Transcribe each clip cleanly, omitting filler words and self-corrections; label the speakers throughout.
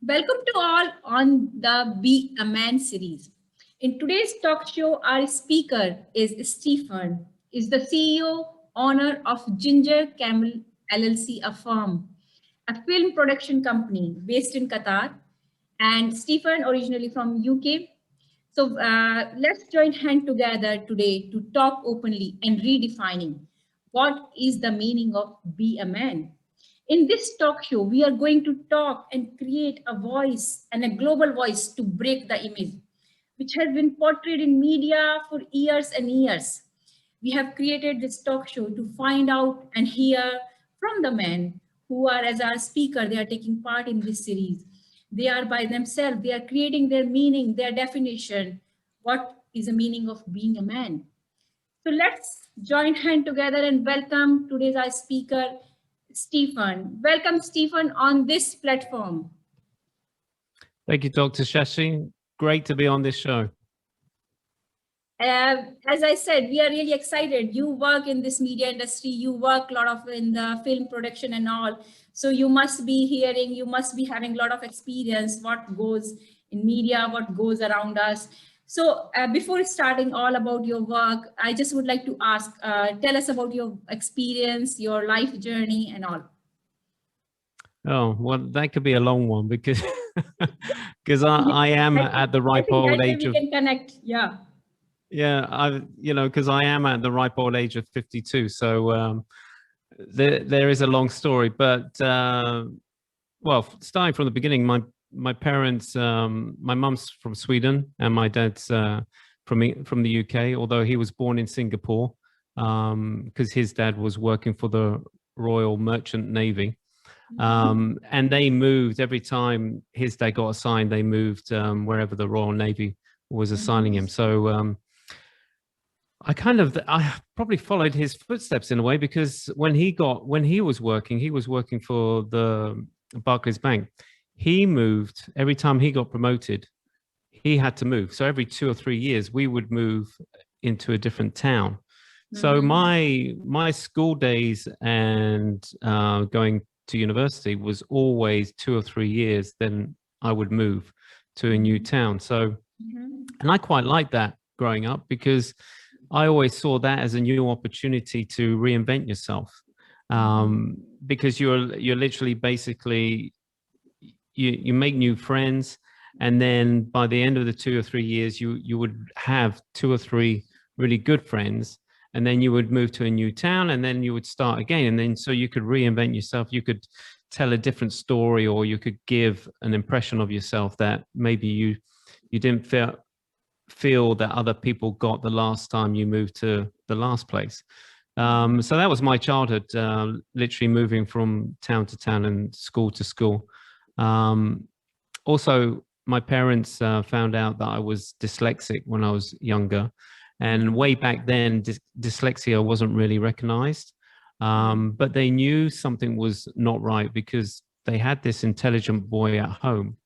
Speaker 1: Welcome to all on the Be a Man series. In today's talk show, our speaker is Stefan, is the CEO, owner of Ginger Camel LLC, a firm, a film production company based in Qatar, and Stefan originally from UK. So let's join hand together today to talk openly and redefining what is the meaning of be a man. In this talk show, we are going to talk and create a voice and a global voice to break the image, which has been portrayed in media for years and years. We have created this talk show to find out and hear from the men who are, as our speaker, they are taking part in this series. They are by themselves, they are creating their meaning, their definition. What is the meaning of being a man? So let's join hand together and welcome today's our speaker, Stefan. Welcome, Stefan, on this platform.
Speaker 2: Thank you, Dr. Shashi. Great to be on this show.
Speaker 1: As I said, we are really excited. You work in this media industry, you work a lot of in the film production and all. So you must be hearing, you must be having a lot of experience, what goes in media, what goes around us. So before starting all about your work, I just would like to ask, tell us about your experience, your life journey and all.
Speaker 2: Oh, well, that could be a long one because because I am at the ripe old age of.
Speaker 1: We can connect, yeah.
Speaker 2: Yeah, because I am at the ripe old age of 52. So there is a long story, but well, starting from the beginning, my parents, my mum's from Sweden and my dad's from the UK, although he was born in Singapore because his dad was working for the Royal Merchant Navy. And they moved every time his dad got assigned, they moved wherever the Royal Navy was assigning him. So I probably followed his footsteps in a way, because when he was working for the Barclays Bank. He moved every time he got promoted. He had to move. So every 2 or 3 years, we would move into a different town. So my school days and going to university was always 2 or 3 years. Then I would move to a new town. So, and I quite liked that growing up, because I always saw that as a new opportunity to reinvent yourself, because you're literally basically you make new friends, and then by the end of the 2 or 3 years, you would have 2 or 3 really good friends, and then you would move to a new town, and then you would start again, and then so you could reinvent yourself. You could tell a different story, or you could give an impression of yourself that maybe you didn't feel that other people got the last time you moved to the last place. So that was my childhood, literally moving from town to town and school to school. Also, my parents found out that I was dyslexic when I was younger, and way back then dyslexia wasn't really recognized, but they knew something was not right because they had this intelligent boy at home,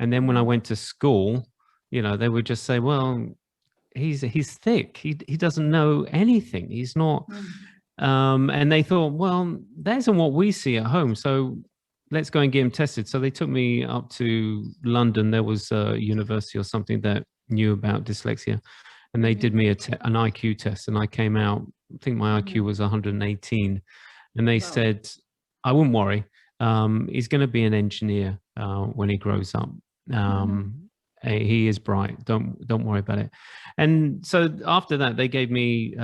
Speaker 2: and then when I went to school, they would just say, well, he's thick, he doesn't know anything, he's not and they thought, well, that isn't what we see at home, so let's go and get him tested. So they took me up to London. There was a university or something that knew about dyslexia, and they did me an IQ test, and I came out, I think my IQ was 118, and they said, I wouldn't worry, he's going to be an engineer when he grows up. He is bright, don't worry about it. And so after that, they gave me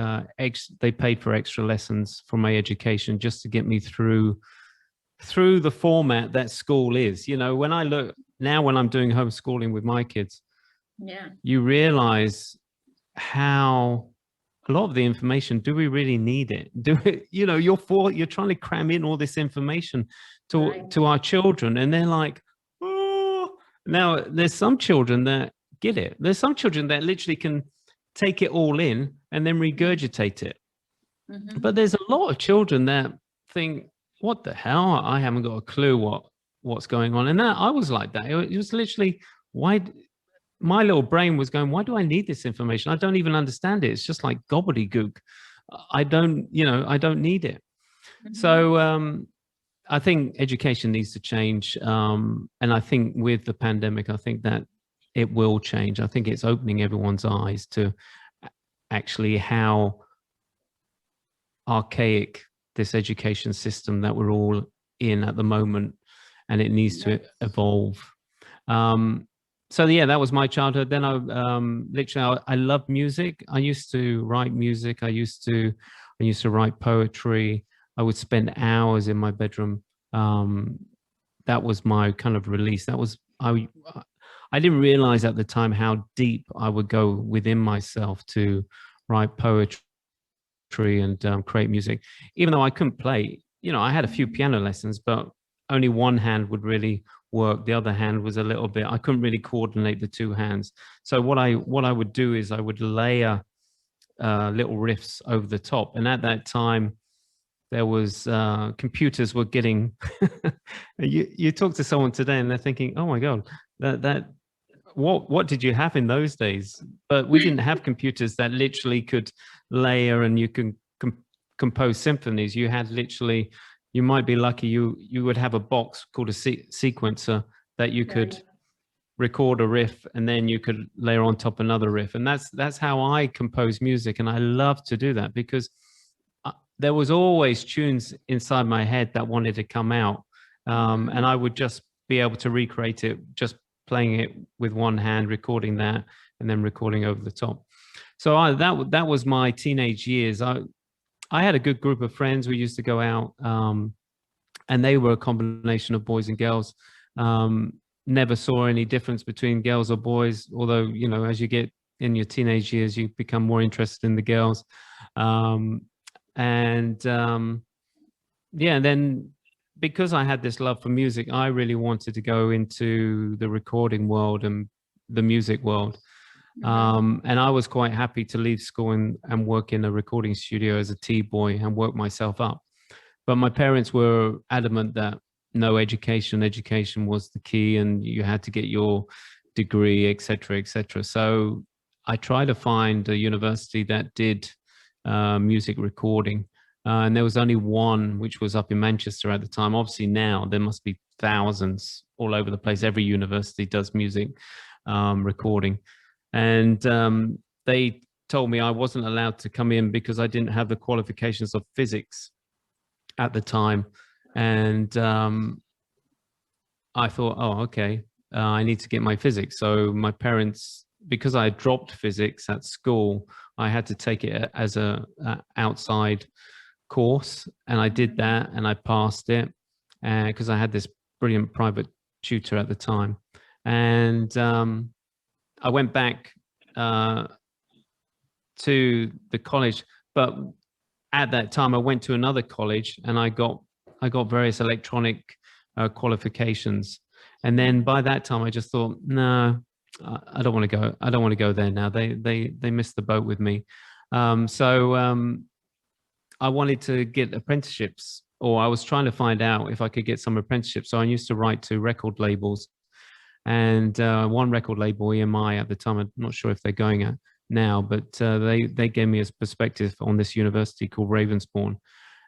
Speaker 2: they paid for extra lessons for my education just to get me through the format that school is. When I look now, when I'm doing homeschooling with my kids, you realize how a lot of the information, do we really need it? You're trying to cram in all this information to our children, and they're like, oh. Now there's some children that get it. There's some children that literally can take it all in and then regurgitate it. But there's a lot of children that think, what the hell? I haven't got a clue what's going on. And I was like that. It was literally, why? My little brain was going, why do I need this information? I don't even understand it. It's just like gobbledygook. I don't need it. So I think education needs to change. And I think with the pandemic, I think that it will change. I think it's opening everyone's eyes to actually how archaic this education system that we're all in at the moment, and it needs to evolve. So yeah, that was my childhood. Then I loved music. I used to write music. I used to write poetry. I would spend hours in my bedroom. That was my kind of release. I didn't realize at the time how deep I would go within myself to write poetry and create music. Even though I couldn't play, I had a few piano lessons, but only one hand would really work. The other hand was a little bit, I couldn't really coordinate the two hands. So what I would do is I would layer little riffs over the top. And at that time, there was computers were getting, you talk to someone today and they're thinking, oh my God, what did you have in those days? But we didn't have computers that literally could layer and you can compose symphonies. You had literally, you might be lucky, you would have a box called a sequencer that you could record a riff and then you could layer on top another riff. And that's how I compose music. And I love to do that because there was always tunes inside my head that wanted to come out. And I would just be able to recreate it, just playing it with one hand, recording that, and then recording over the top. So that was my teenage years. I had a good group of friends. We used to go out, and they were a combination of boys and girls. Never saw any difference between girls or boys, although, as you get in your teenage years, you become more interested in the girls. And then because I had this love for music, I really wanted to go into the recording world and the music world. And I was quite happy to leave school and work in a recording studio as a T-boy and work myself up. But my parents were adamant that no, education was the key and you had to get your degree, etc., etc. So I tried to find a university that did music recording. And there was only one, which was up in Manchester at the time. Obviously now there must be thousands all over the place. Every university does music recording. And they told me I wasn't allowed to come in because I didn't have the qualifications of physics at the time. And I thought, oh, okay, I need to get my physics. So my parents, because I dropped physics at school, I had to take it as a outside course, and I did that and I passed it because I had this brilliant private tutor at the time. And I went back to the college, but at that time I went to another college and I got various electronic qualifications. And then by that time I just thought, no, I don't want to go. I don't want to go there now. They missed the boat with me. So I wanted to get apprenticeships, or I was trying to find out if I could get some apprenticeships. So I used to write to record labels, and one record label, EMI at the time, I'm not sure if they're going at now, but they gave me a perspective on this university called Ravensbourne.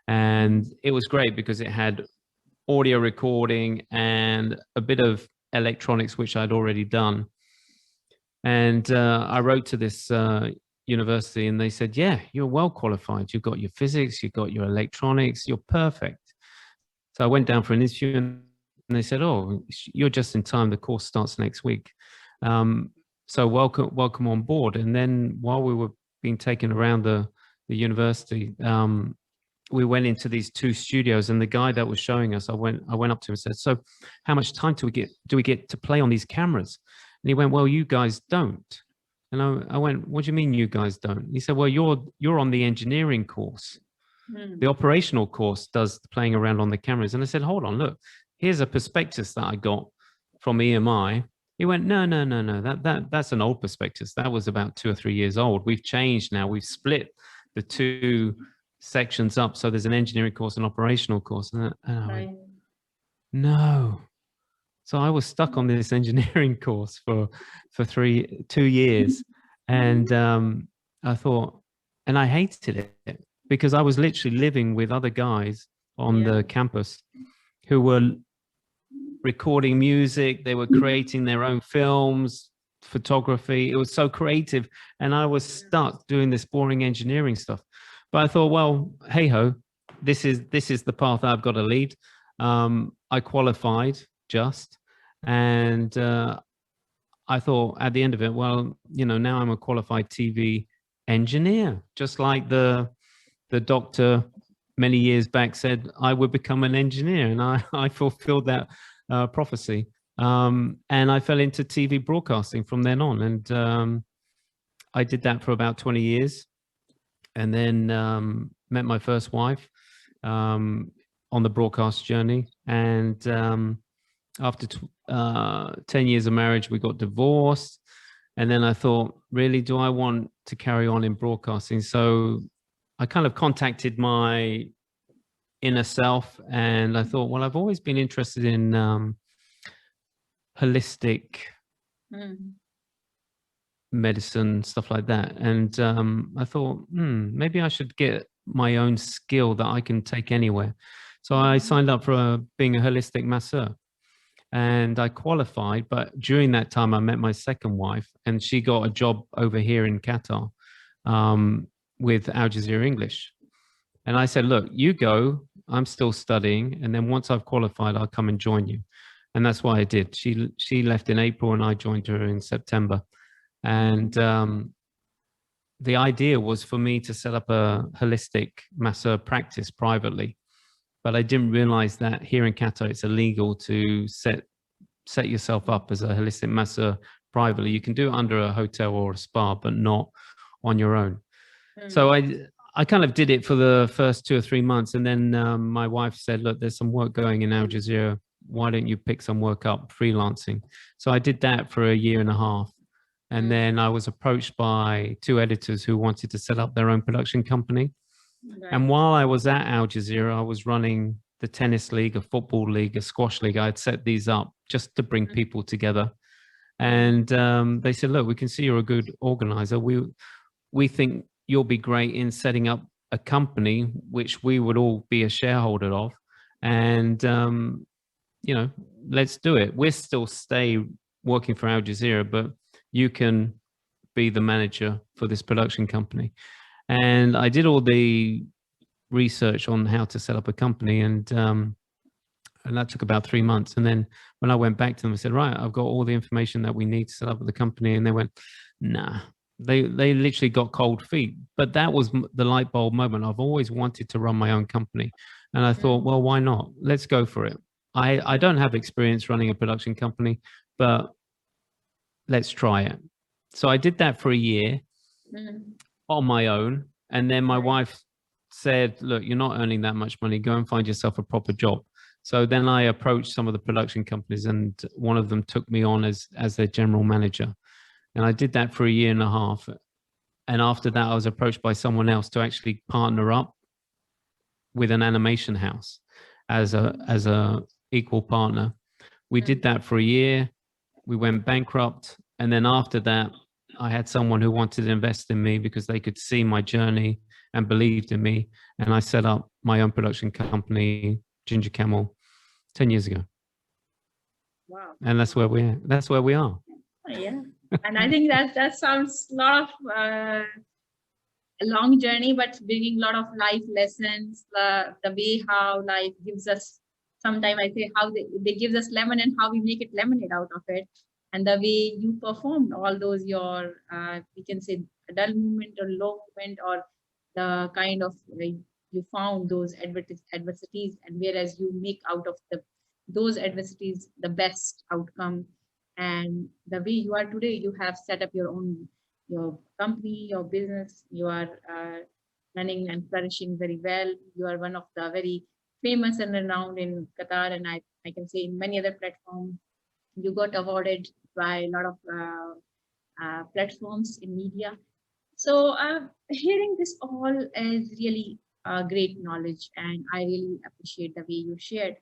Speaker 2: And it was great because it had audio recording and a bit of electronics, which I'd already done. And I wrote to this university and they said, yeah, you're well qualified. You've got your physics, you've got your electronics, you're perfect. So I went down for an interview and they said, oh, you're just in time. The course starts next week. So welcome on board. And then while we were being taken around the university, we went into these two studios, and the guy that was showing us, I went up to him and said, so how much time do we get to play on these cameras? And he went, well, you guys don't. And I went, what do you mean you guys don't? He said, well, you're on the engineering course. The operational course does the playing around on the cameras. And I said, hold on, look, here's a prospectus that I got from EMI. He went, no, that's an old prospectus. That was about 2 or 3 years old. We've changed now. We've split the two sections up. So there's an engineering course and operational course. And I went, no. So I was stuck on this engineering course for 2 years. And I thought, and I hated it because I was literally living with other guys on the campus. who were recording music. They were creating their own films, photography. It was so creative. And I was stuck doing this boring engineering stuff. But I thought, well, hey ho, this is the path I've got to lead. I qualified just, and I thought at the end of it, well, now I'm a qualified TV engineer, just like the doctor many years back said I would become an engineer, and I fulfilled that prophecy. And I fell into TV broadcasting from then on, and I did that for about 20 years, and then met my first wife on the broadcast journey, and after 10 years of marriage, we got divorced. And then I thought, really, do I want to carry on in broadcasting? So I kind of contacted my inner self, and I thought, well, I've always been interested in holistic medicine, stuff like that. And I thought, maybe I should get my own skill that I can take anywhere. So I signed up for being a holistic masseur. And I qualified, but during that time, I met my second wife, and she got a job over here in Qatar with Al Jazeera English. And I said, look, you go, I'm still studying. And then once I've qualified, I'll come and join you. And that's what I did. She left in April, and I joined her in September. And the idea was for me to set up a holistic masseur practice privately. But I didn't realize that here in Qatar, it's illegal to set yourself up as a holistic masseur privately. You can do it under a hotel or a spa, but not on your own. So I kind of did it for the first 2 or 3 months. And then my wife said, look, there's some work going in Al Jazeera. Why don't you pick some work up freelancing? So I did that for a year and a half. And then I was approached by 2 editors who wanted to set up their own production company. Right. And while I was at Al Jazeera, I was running the tennis league, a football league, a squash league. I had set these up just to bring people together. And they said, look, we can see you're a good organizer. We think you'll be great in setting up a company, which we would all be a shareholder of. And, let's do it. We'll still stay working for Al Jazeera, but you can be the manager for this production company. And I did all the research on how to set up a company, and that took about 3 months. And then when I went back to them, I said, right, I've got all the information that we need to set up the company. And they went, nah. They literally got cold feet. But that was the light bulb moment. I've always wanted to run my own company. And I thought, well, why not? Let's go for it. I don't have experience running a production company, but let's try it. So I did that for a year on my own. And then my wife said, look, you're not earning that much money. Go and find yourself a proper job. So then I approached some of the production companies, and one of them took me on as their general manager. And I did that for a year and a half. And after that, I was approached by someone else to actually partner up with an animation house as a equal partner. We did that for a year. We went bankrupt. And then after that, I had someone who wanted to invest in me because they could see my journey and believed in me. And I set up my own production company, Ginger Camel, 10 years ago.
Speaker 1: Wow.
Speaker 2: And that's where we are.
Speaker 1: Yeah. And I think that sounds a lot of a long journey, but bringing a lot of life lessons, the way how life gives us, sometimes I say how they give us lemon and how we make it lemonade out of it. And the way you performed all those, your, we can say dull movement or low movement, or the kind of you found those adversities, and whereas you make out of those adversities the best outcome. And the way you are today, you have set up your company, your business. You are running and flourishing very well. You are one of the very famous and renowned in Qatar, and I can say in many other platforms. You got awarded by a lot of platforms in media. So hearing this all is really great knowledge, and I really appreciate the way you shared.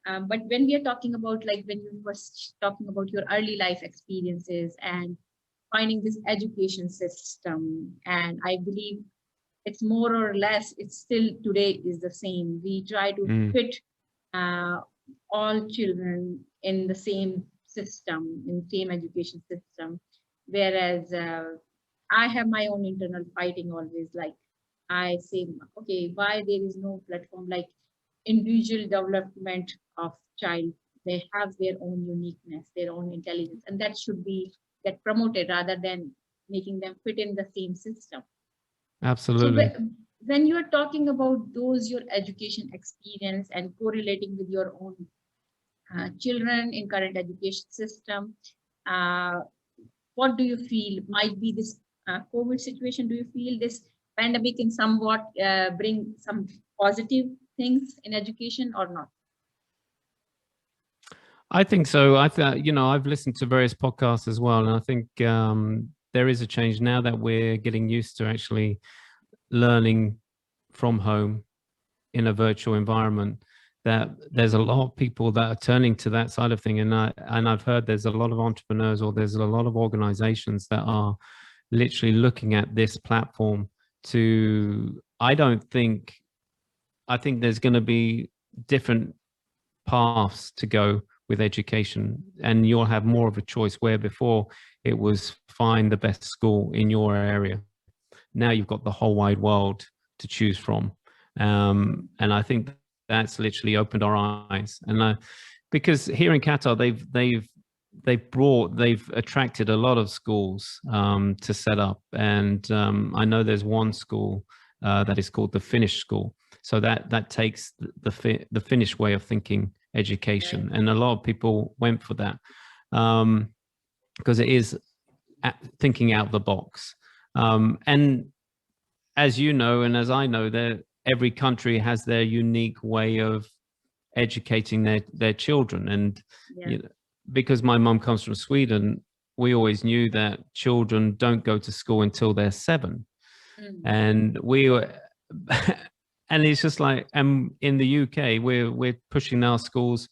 Speaker 1: But when we are talking about, like when you were talking about your early life experiences and finding this education system, and I believe it's more or less, it's still today is the same. We try to fit all children in the same system, in same education system. Whereas I have my own internal fighting always. Like I say, okay, why there is no platform like individual development of child? They have their own uniqueness, their own intelligence, and that should be get promoted rather than making them fit in the same system. So
Speaker 2: Absolutely.
Speaker 1: when you are talking about those your education experience and correlating with your own children in current education system, uh, what do you feel might be this COVID situation? Do you feel this pandemic can somewhat bring some positive things in education or not?
Speaker 2: I think so. I thought, I've listened to various podcasts as well, and I think there is a change now that we're getting used to actually learning from home in a virtual environment. That there's a lot of people that are turning to that side of thing, and I've heard there's a lot of entrepreneurs or there's a lot of organizations that are literally looking at this platform to. I think there's going to be different paths to go with education, and you'll have more of a choice where before it was find the best school in your area. Now you've got the whole wide world to choose from, and I think that's literally opened our eyes. And because here in Qatar they've attracted a lot of schools to set up, and I know there's one school that is called the Finnish school. So that takes the Finnish way of thinking education, and a lot of people went for that because it is thinking out the box. And as you know, and as I know, that every country has their unique way of educating their children. And because my mum comes from Sweden, we always knew that children don't go to school until they're 7. And we were and it's just like, and in the UK we're pushing our schools,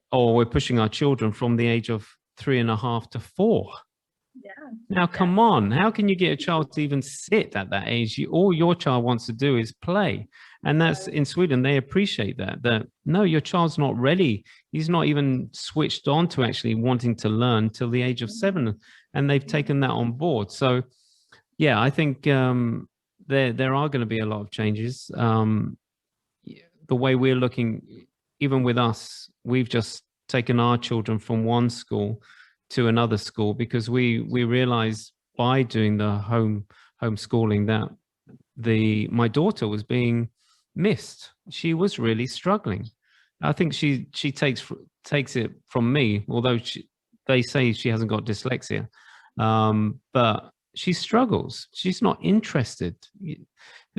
Speaker 2: or we're pushing our children from the age of 3.5 to 4. Now come on, how can you get a child to even sit at that age? All your child wants to do is play. And that's in Sweden, they appreciate that no, your child's not ready, he's not even switched on to actually wanting to learn till the age of 7, and they've taken that on board. So yeah, I think there are going to be a lot of changes. The way we're looking, even with us, we've just taken our children from one school to another school because we realize by doing the homeschooling that my daughter was being missed. She was really struggling. I think she takes it from me, although they say she hasn't got dyslexia, but she struggles. She's not interested.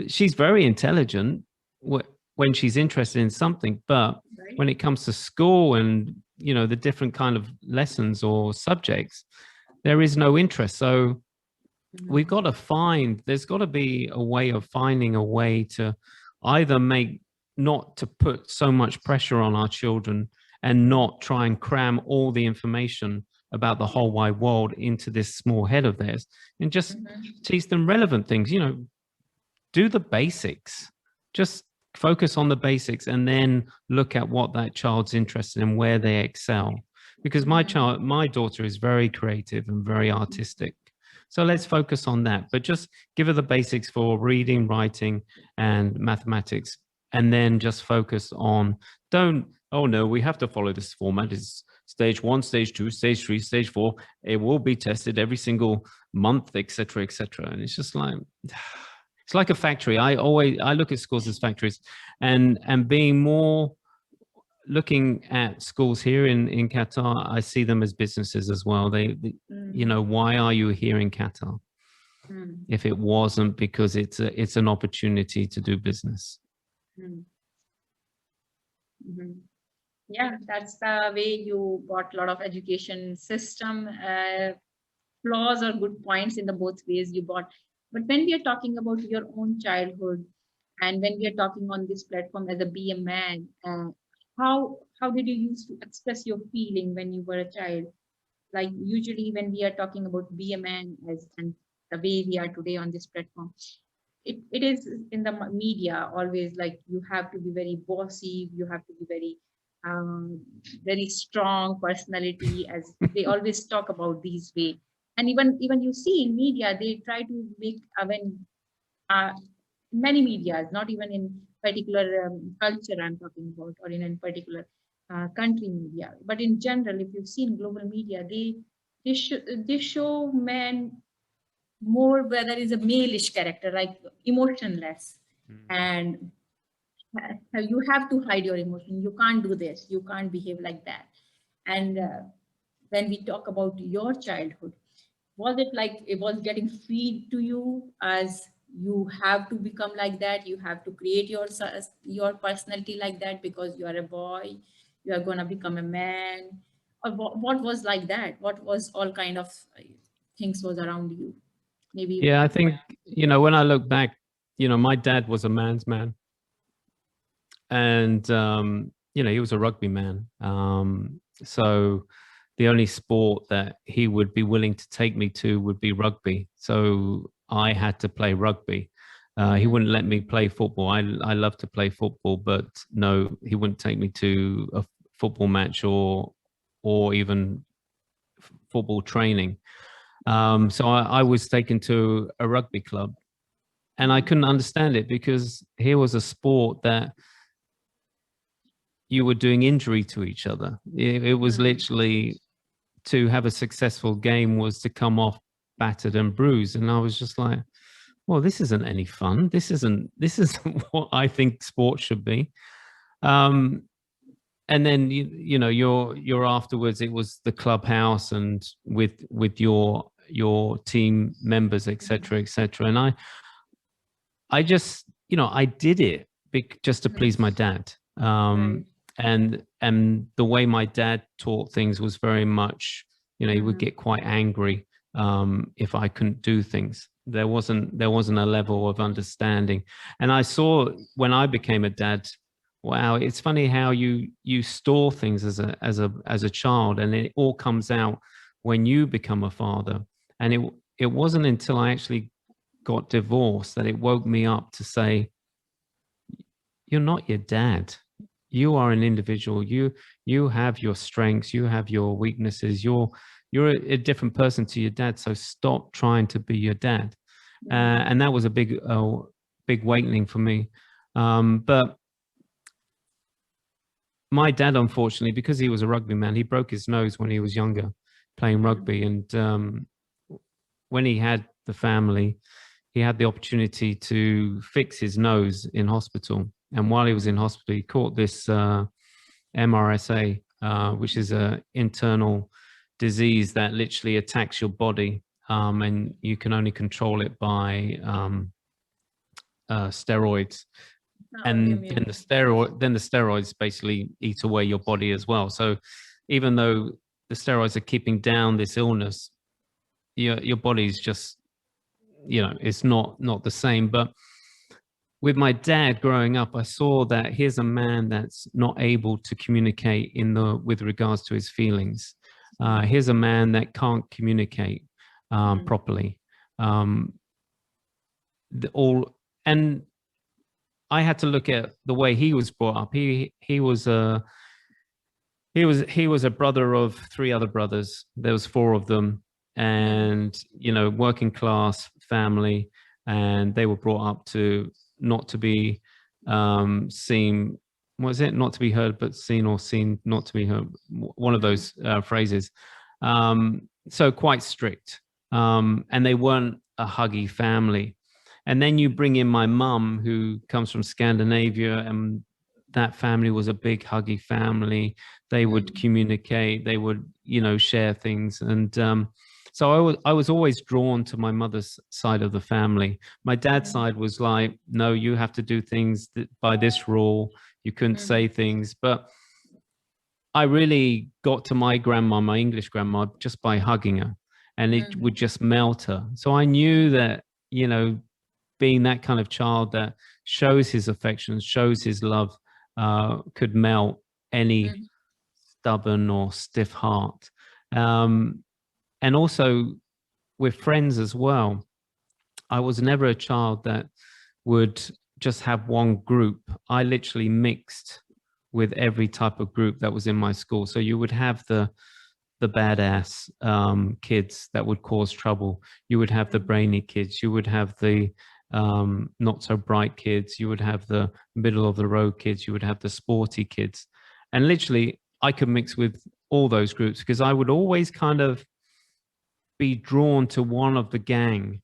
Speaker 2: She's very intelligent when she's interested in something, but when it comes to school and the different kind of lessons or subjects, there is no interest. So we've got to there's got to be a way of finding a way to either not to put so much pressure on our children and not try and cram all the information about the whole wide world into this small head of theirs, and just teach them relevant things. Do the basics, just focus on the basics, and then look at what that child's interested in, where they excel. Because my daughter is very creative and very artistic, so let's focus on that. But just give her the basics for reading, writing, and mathematics, and then just focus on, oh no, we have to follow this format. It's stage 1, stage 2, stage 3, stage 4. It will be tested every single month, etc., etc. And it's just like, it's like a factory. I look at schools as factories, and being more looking at schools here in Qatar, I see them as businesses as well. Why are you here in Qatar? If it wasn't because it's an opportunity to do business.
Speaker 1: Yeah, that's the way you got a lot of education system flaws or good points in the both ways you got. But when we are talking about your own childhood, and when we are talking on this platform as a BeAMan, how did you used to express your feeling when you were a child? Like usually when we are talking about BeAMan as and the way we are today on this platform, it is in the media always like you have to be very bossy, you have to be very very strong personality, as they always talk about these way. And even you see in media, they try to make when uh, many medias, not even in particular culture I'm talking about, or in a particular country media, but in general, if you've seen global media, they show men more whether is a male-ish character, like emotionless, and you have to hide your emotion. You can't do this. You can't behave like that. And when we talk about your childhood, was it like it was getting feed to you as you have to become like that? You have to create your personality like that because you are a boy. You are gonna become a man, or what was like that? What was all kind of things was around you? Maybe you
Speaker 2: Yeah, I
Speaker 1: can.
Speaker 2: think, when I look back, my dad was a man's man, and he was a rugby man. So the only sport that he would be willing to take me to would be rugby. So I had to play rugby. He
Speaker 1: Mhm.
Speaker 2: wouldn't let me play football. I love to play football, but no, he wouldn't take me to a football match or even football training. So I was taken to a rugby club, and I couldn't understand it because here was a sport that you were doing injury to each other. It was literally, to have a successful game was to come off battered and bruised. And I was just like, well, this isn't any fun. This isn't what I think sport should be. Um, and then you're afterwards, it was the clubhouse and with your team members, etc., etc. And I just, I did it just to please my dad.
Speaker 1: Right.
Speaker 2: And the way my dad taught things was very much, he would get quite angry if I couldn't do things. There wasn't a level of understanding. And I saw when I became a dad, wow, it's funny how you store things as a child, and it all comes out when you become a father. And it wasn't until I actually got divorced that it woke me up to say, you're not your dad. You are an individual. You have your strengths, you have your weaknesses. You're a different person to your dad, so stop trying to be your dad. And that was a big awakening for me. But my dad, unfortunately, because he was a rugby man, he broke his nose when he was younger playing rugby. And when he had the family, he had the opportunity to fix his nose in hospital. And while he was in hospital, he caught this MRSA, which is an internal disease that literally attacks your body, and you can only control it by steroids. And then the steroids basically eat away your body as well. So even though the steroids are keeping down this illness, your body's just, it's not the same. But with my dad growing up, I saw that here's a man that's not able to communicate with regards to his feelings. Here's a man that can't communicate properly. All and I had to look at the way he was brought up. He was a brother of three other brothers. There was four of them, and working class family, and they were brought up to not to be seen. Was it not to be heard but seen, or seen not to be heard? One of those phrases. So quite strict, and they weren't a huggy family. And then you bring in my mum, who comes from Scandinavia, and that family was a big huggy family. They would communicate, they would share things. And so I was always drawn to my mother's side of the family. My dad's side was like, no, you have to do things by this rule. You couldn't say things. But I really got to my grandma, my English grandma, just by hugging her, and it would just melt her. So I knew that, being that kind of child that shows his affection, shows his love, could melt any stubborn or stiff heart. And also with friends as well, I was never a child that would just have one group. I literally mixed with every type of group that was in my school. So you would have the badass kids that would cause trouble. You would have the brainy kids. You would have the not so bright kids. You would have the middle of the road kids. You would have the sporty kids. And literally, I could mix with all those groups because I would always kind of be drawn to one of the gang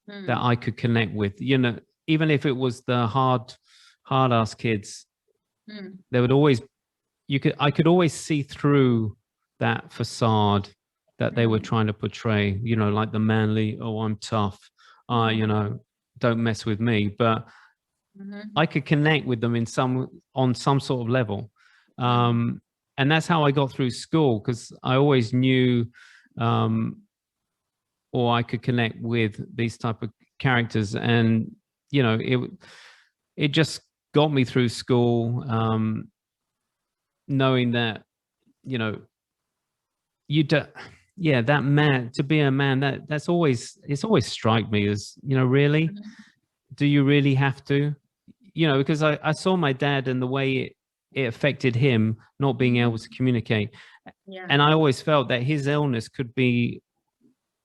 Speaker 2: that I could connect with. You know, even if it was the hard ass kids, they would always, I could always see through that facade that they were trying to portray, you know, like the manly, oh, I'm tough, you know, don't mess with me. But I could connect with them on some sort of level. And that's how I got through school, because I always knew, or I could connect with these type of characters. And, you know, it just got me through school, knowing that, you know, that man, to be a man, it's always struck me as, you know, really, do you really have to, you know, because I saw my dad and the way it affected him not being able to communicate. And I always felt that his illness could be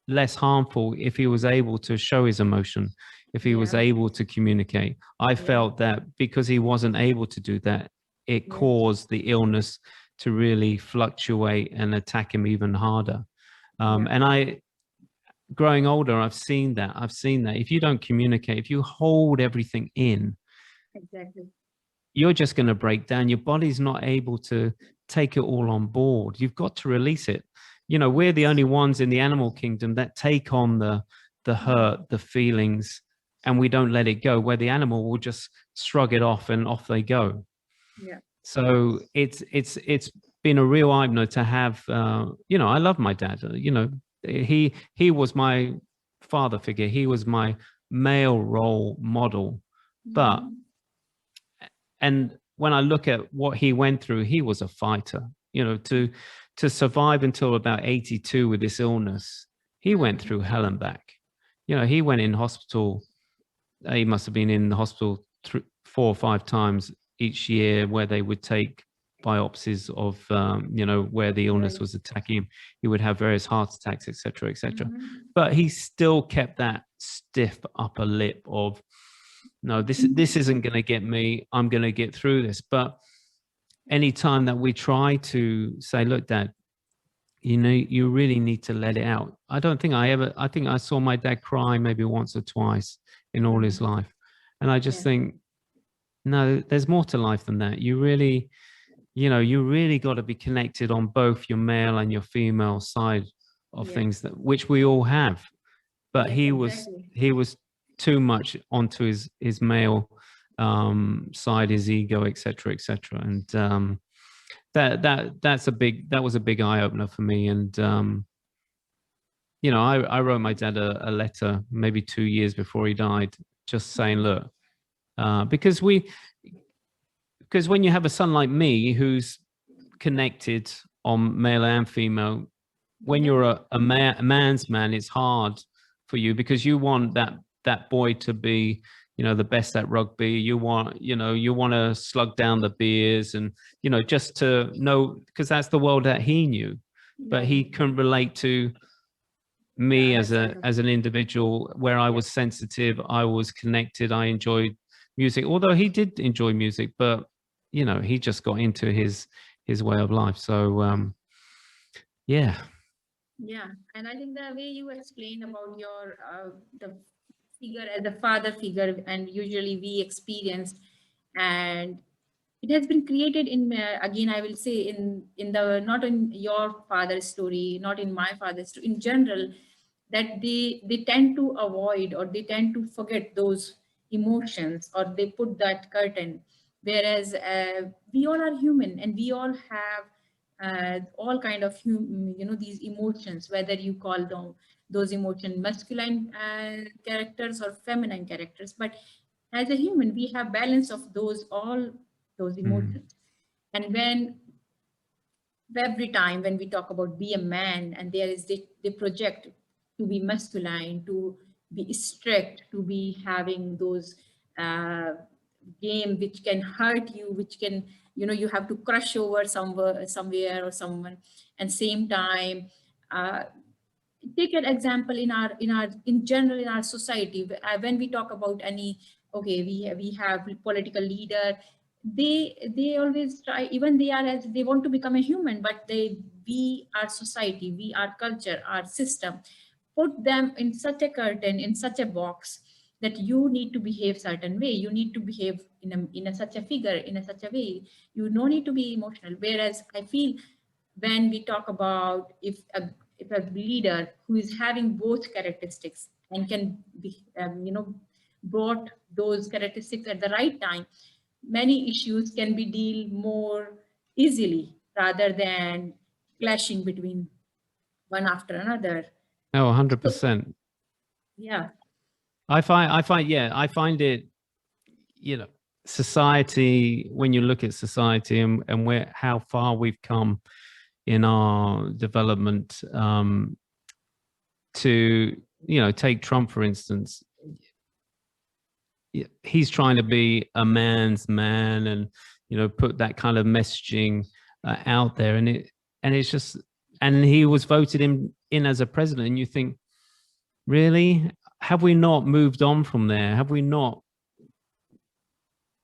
Speaker 2: less harmful if he was able to show his emotion, if he was able to communicate. I felt that because he wasn't able to do that, it caused the illness to really fluctuate and attack him even harder. And growing older, I've seen that. If you don't communicate, if you hold everything in, you're just going to break down. Your body's not able to take it all on board. You've got to release it. You know, we're the only ones in the animal kingdom that take on the hurt, the feelings, and we don't let it go, where the animal will just shrug it off and off they go. So it's been a real eye-opener to have, you know, I love my dad. You know, he was my father figure. He was my male role model. But, and when I look at what he went through, he was a fighter. You know, to survive until about 82 with this illness, he went through hell and back. You know, he went in hospital. He must have been in the hospital 4 or 5 times each year, where they would take biopsies of, you know, where the illness was attacking him. He would have various heart attacks, etc., etc. But he still kept that stiff upper lip of, no, this isn't going to get me. I'm going to get through this. But anytime that we try to say, look, Dad, you know, you really need to let it out. I think I saw my dad cry maybe once or twice in all his life. And I just think, no, there's more to life than that. You really, you know, you really got to be connected on both your male and your female side of things, which we all have. But he was too much onto his male side, his ego, etc., etc. And that was a big eye opener for me. And you know, I wrote my dad a letter maybe 2 years before he died, just saying, look, because when you have a son like me who's connected on male and female, when you're a man's man, it's hard for you, because you want that boy to be, you know, the best at rugby. You want to slug down the beers, and, you know, just to know, because that's the world that he knew. But he couldn't relate to me as an individual, where I was sensitive, I was connected, I enjoyed music, although he did enjoy music, but, you know, he just got into his way of life. So yeah.
Speaker 1: And I think the way you explain about your the figure as a father figure, and usually we experienced, and it has been created in, again I will say, in the, not in your father's story, not in my father's story, in general, that they tend to avoid, or they tend to forget those emotions, or they put that curtain. Whereas we all are human, and we all have all kind of these emotions, whether you call them those emotion masculine characters or feminine characters. But as a human, we have balance of all those emotions. And when every time when we talk about be a man, and there is they project to be masculine, to be strict, to be having those game which can hurt you, which can, you have to crush over somewhere or someone. And same time, uh, take an example in general in our society. When we talk about any, okay, we have political leader, they always try, even they are, as they want to become a human, but we, our society, we, our culture, our system, put them in such a curtain, in such a box, that you need to behave certain way, you need to behave in a such a figure, such a way, you no need to be emotional. Whereas I feel, when we talk about, if a leader who is having both characteristics and can be, brought those characteristics at the right time, many issues can be dealt more easily, rather than clashing between one after another.
Speaker 2: Oh,
Speaker 1: So
Speaker 2: 100%.
Speaker 1: yeah.
Speaker 2: I find it, you know, society, when you look at society and where, how far we've come in our development, to, take Trump, for instance. He's trying to be a man's man and, put that kind of messaging out there. And it's just, and he was voted in as a president. And you think, really? Have we not moved on from there? Have we not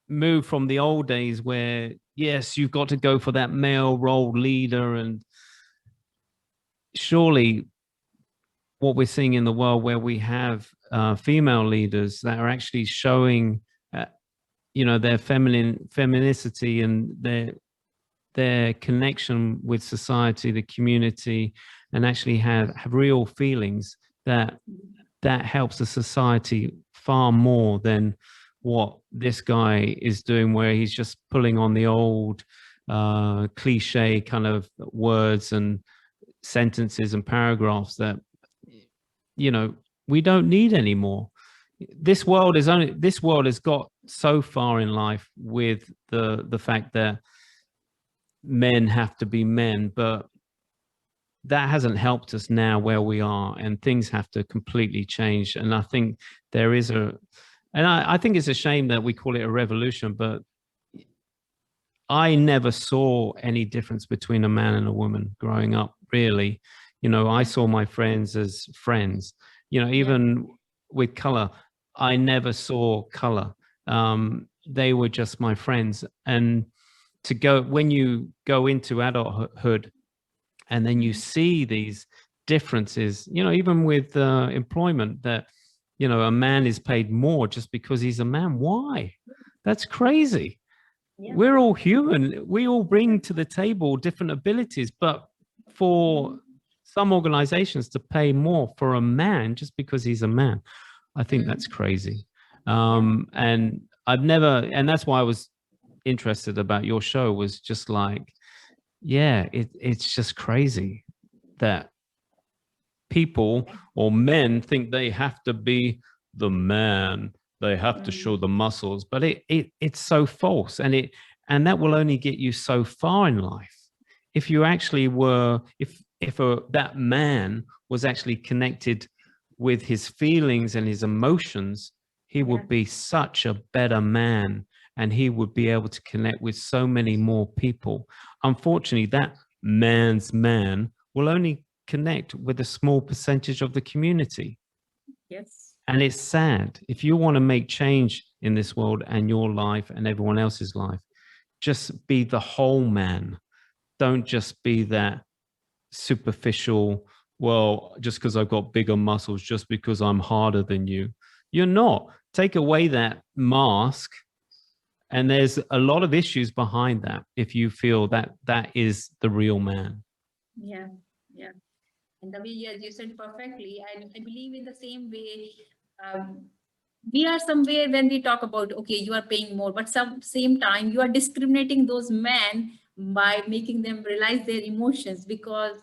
Speaker 2: moved from the old days where, yes, you've got to go for that male role leader? And surely what we're seeing in the world, where we have female leaders that are actually showing, their femininity and their connection with society, the community, and actually have real feelings, that helps the society far more than what this guy is doing, where he's just pulling on the old cliche kind of words and sentences and paragraphs that, we don't need anymore. This world has got so far in life with the fact that men have to be men, but that hasn't helped us now where we are, and things have to completely change. And I think there is I think it's a shame that we call it a revolution, but I never saw any difference between a man and a woman growing up, really. I saw my friends as friends, even with color. I never saw color. They were just my friends. And when you go into adulthood, and then you see these differences, even with employment, that, a man is paid more just because he's a man. Why? That's crazy.
Speaker 1: Yeah.
Speaker 2: We're all human. We all bring to the table different abilities, but for some organizations to pay more for a man just because he's a man, I think that's crazy. And that's why I was interested about your show, was just like, yeah, it's just crazy that people or men think they have to be the man, they have to show the muscles, but it's so false. And that will only get you so far in life. If you actually were, if that man was actually connected with his feelings and his emotions, he would be such a better man, and he would be able to connect with so many more people. Unfortunately, that man's man will only connect with a small percentage of the community.
Speaker 1: Yes.
Speaker 2: And it's sad. If you want to make change in this world and your life and everyone else's life, just be the whole man. Don't just be that superficial, well, just because I've got bigger muscles, just because I'm harder than you. You're not. Take away that mask, and there's a lot of issues behind that if you feel that that is the real man.
Speaker 1: Yeah. And the way, as you said perfectly, I believe in the same way. We are somewhere, when we talk about, okay, you are paying more, but same time you are discriminating those men by making them realize their emotions. Because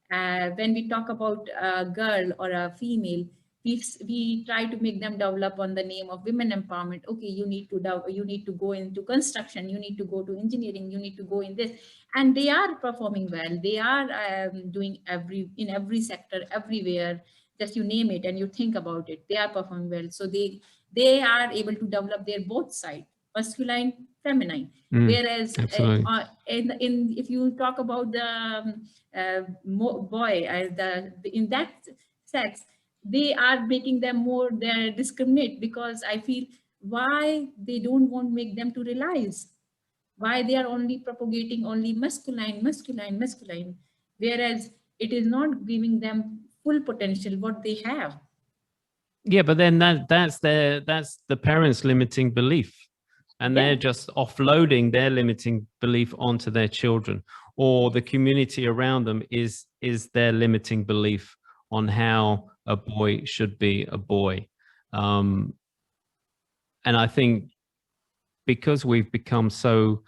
Speaker 1: when we talk about a girl or a female, we try to make them develop on the name of women empowerment. Okay, you need to go into construction, you need to go to engineering, you need to go in this, and they are performing well. They are doing in every sector, everywhere, just you name it and you think about it, they are performing well. So they are able to develop their both side. masculine, feminine.
Speaker 2: Mm,
Speaker 1: Whereas
Speaker 2: absolutely.
Speaker 1: if you talk about the boy, in that sex, they are making them more discriminate, because I feel why they don't want make them to realize why they are only propagating only masculine, masculine, masculine, whereas it is not giving them full potential what they have.
Speaker 2: Yeah, but then that's the parents' limiting belief, and
Speaker 1: Yeah.
Speaker 2: they're just offloading their limiting belief onto their children, or the community around them is their limiting belief on how a boy should be a boy. Um, and I think because we've become so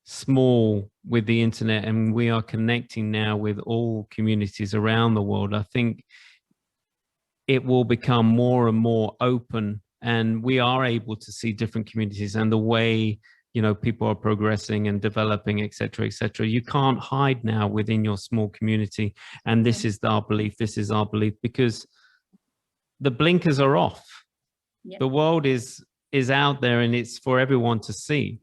Speaker 2: small with the internet and we are connecting now with all communities around the world, I think it will become more and more open, and we are able to see different communities and the way, you know, people are progressing and developing, etc., etc. You can't hide now within your small community, and this is our belief, this is our belief, because the blinkers are off.
Speaker 1: Yeah.
Speaker 2: The world is out there and it's for everyone to see.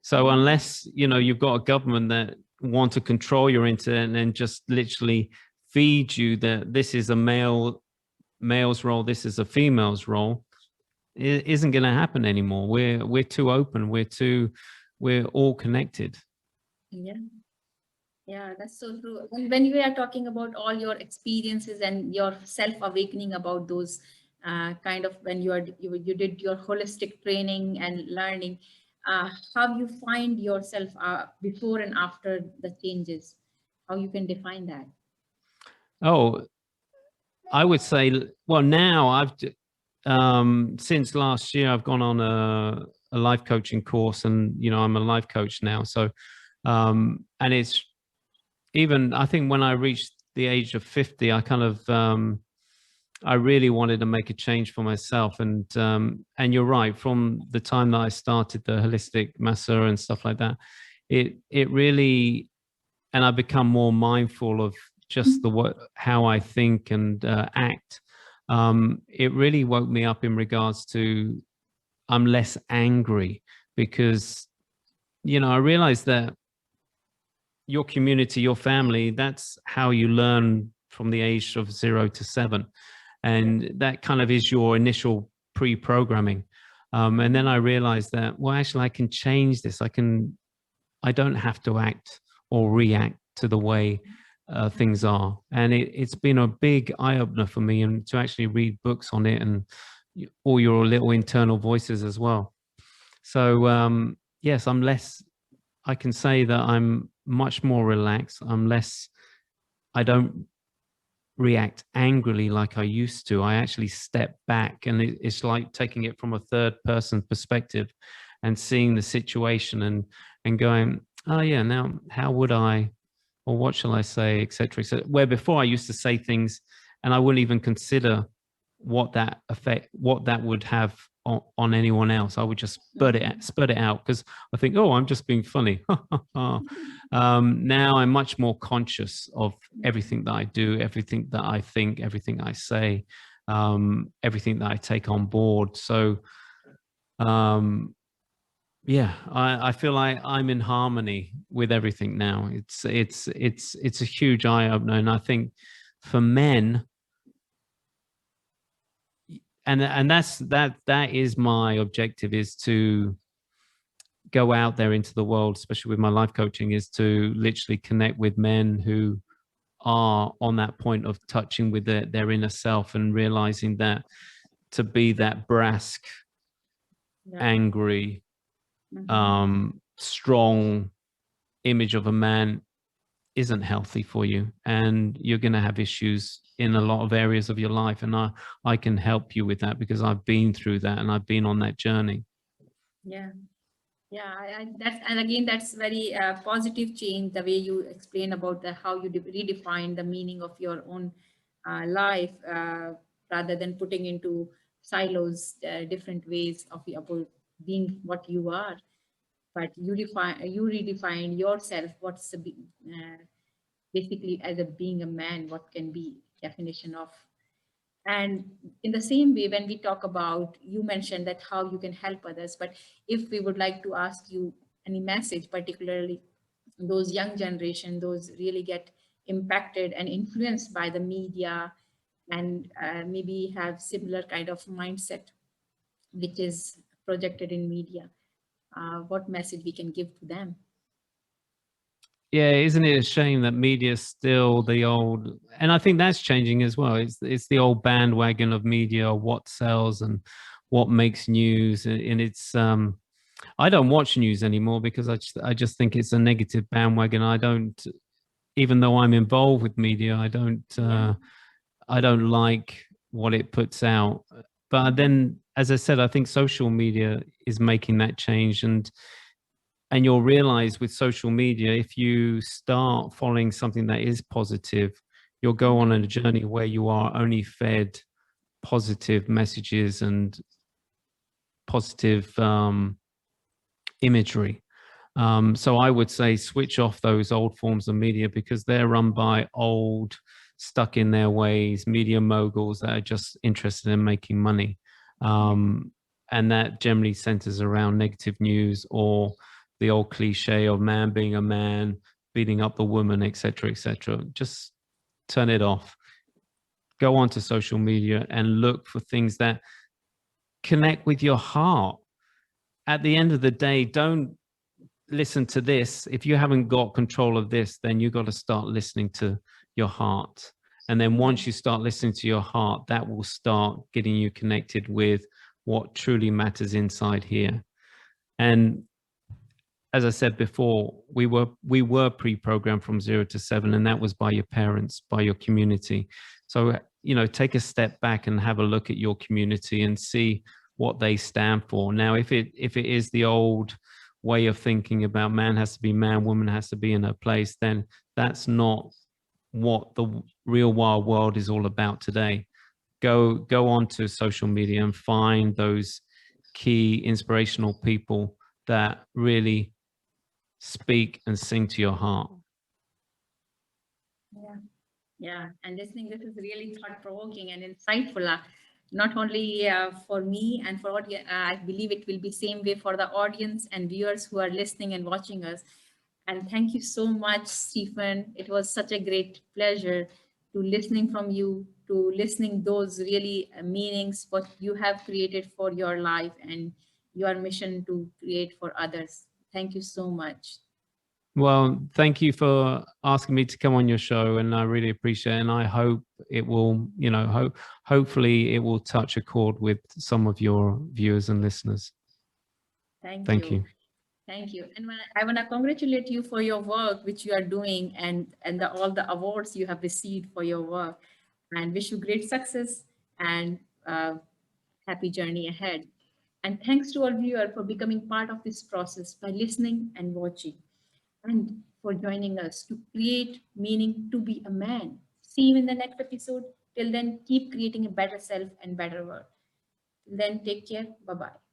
Speaker 2: So unless, you know, you've got a government that want to control your internet and just literally feed you that this is a male's role, this is a female's role, it isn't going to happen anymore. We're too open. We're all connected.
Speaker 1: Yeah. Yeah, that's so true. And when you are talking about all your experiences and your self-awakening about those kind of when you did your holistic training and learning, how you find yourself before and after the changes, how you can define that?
Speaker 2: Oh, I would say, well, now since last year, I've gone on a life coaching course, and, you know, I'm a life coach now. So, and it's even, I think when I reached the age of 50, I kind of, I really wanted to make a change for myself. And you're right, from the time that I started the holistic masseur and stuff like that, it really, and I've become more mindful of just how I think and act. It really woke me up in regards to I'm less angry, because, you know, I realized that your community, your family, that's how you learn from the age of 0 to 7. And that kind of is your initial pre-programming. And then I realized that, well, actually, I can change this. I don't have to act or react to the way things are. And it's been a big eye opener for me, and to actually read books on it and all your little internal voices as well. So yes, I can say that I'm much more relaxed. I don't react angrily like I used to. I actually step back, and it's like taking it from a third person perspective and seeing the situation and going, oh yeah, now how would I, or what shall I say, etc., etc. Where before I used to say things and I wouldn't even consider what that would have on anyone else. I would just spurt it out because I think, oh, I'm just being funny. Now I'm much more conscious of everything that I do, everything that I think, everything I say, everything that I take on board. So yeah, I feel like I'm in harmony with everything now. It's a huge eye opener, and I think for men, and that is my objective, is to go out there into the world, especially with my life coaching, is to literally connect with men who are on that point of touching with their inner self and realizing that to be that brusque, angry, strong image of a man isn't healthy for you, and you're going to have issues in a lot of areas of your life. And I can help you with that because I've been through that and I've been on that journey.
Speaker 1: Yeah. Yeah, that's, and again, that's very positive change, the way you explain about how you redefine the meaning of your own life, rather than putting into silos, different ways of about being what you are. But you redefine yourself. What's basically as a being a man, what can be definition of. And in the same way, when we talk about, you mentioned that how you can help others, but if we would like to ask you any message, particularly those young generation, those really get impacted and influenced by the media, and maybe have similar kind of mindset which is projected in media, what message we can give to them?
Speaker 2: Yeah, isn't it a shame that media is still the old, and I think that's changing as well. It's the old bandwagon of media, what sells and what makes news, and it's I don't watch news anymore because I just think it's a negative bandwagon. I don't, even though I'm involved with media,
Speaker 1: Yeah.
Speaker 2: I don't like what it puts out. But then, as I said, I think social media is making that change, and you'll realize with social media, if you start following something that is positive, you'll go on a journey where you are only fed positive messages and positive imagery. So I would say switch off those old forms of media because they're run by old, stuck in their ways, media moguls that are just interested in making money. And that generally centers around negative news or the old cliche of man being a man, beating up the woman, etc., etc. Just turn it off. Go onto social media and look for things that connect with your heart. At the end of the day, don't listen to this. If you haven't got control of this, then you've got to start listening to your heart. And then once you start listening to your heart, that will start getting you connected with what truly matters inside here. And as I said before, we were pre-programmed from 0 to 7, and that was by your parents, by your community. So, take a step back and have a look at your community and see what they stand for. Now, if it is the old way of thinking about man has to be man, woman has to be in her place, then that's not what the real wild world is all about today. Go onto social media and find those key inspirational people that really speak and sing to your heart.
Speaker 1: Yeah. Yeah, and listening, this is really thought-provoking and insightful. Not only for me and for audience, I believe it will be same way for the audience and viewers who are listening and watching us. And thank you so much, Stephen. It was such a great pleasure to listening from you, to listening those really meanings what you have created for your life and your mission to create for others. Thank you so much.
Speaker 2: Well, thank you for asking me to come on your show, and I really appreciate it. And I hope it will, hopefully it will touch a chord with some of your viewers and listeners.
Speaker 1: Thank
Speaker 2: Thank
Speaker 1: you.
Speaker 2: you.
Speaker 1: Thank you. And I want to congratulate you for your work, which you are doing, and all the awards you have received for your work, and wish you great success and happy journey ahead. And thanks to all viewers for becoming part of this process by listening and watching, and for joining us to create meaning to be a man. See you in the next episode. Till then, keep creating a better self and better world. Till then, take care. Bye bye.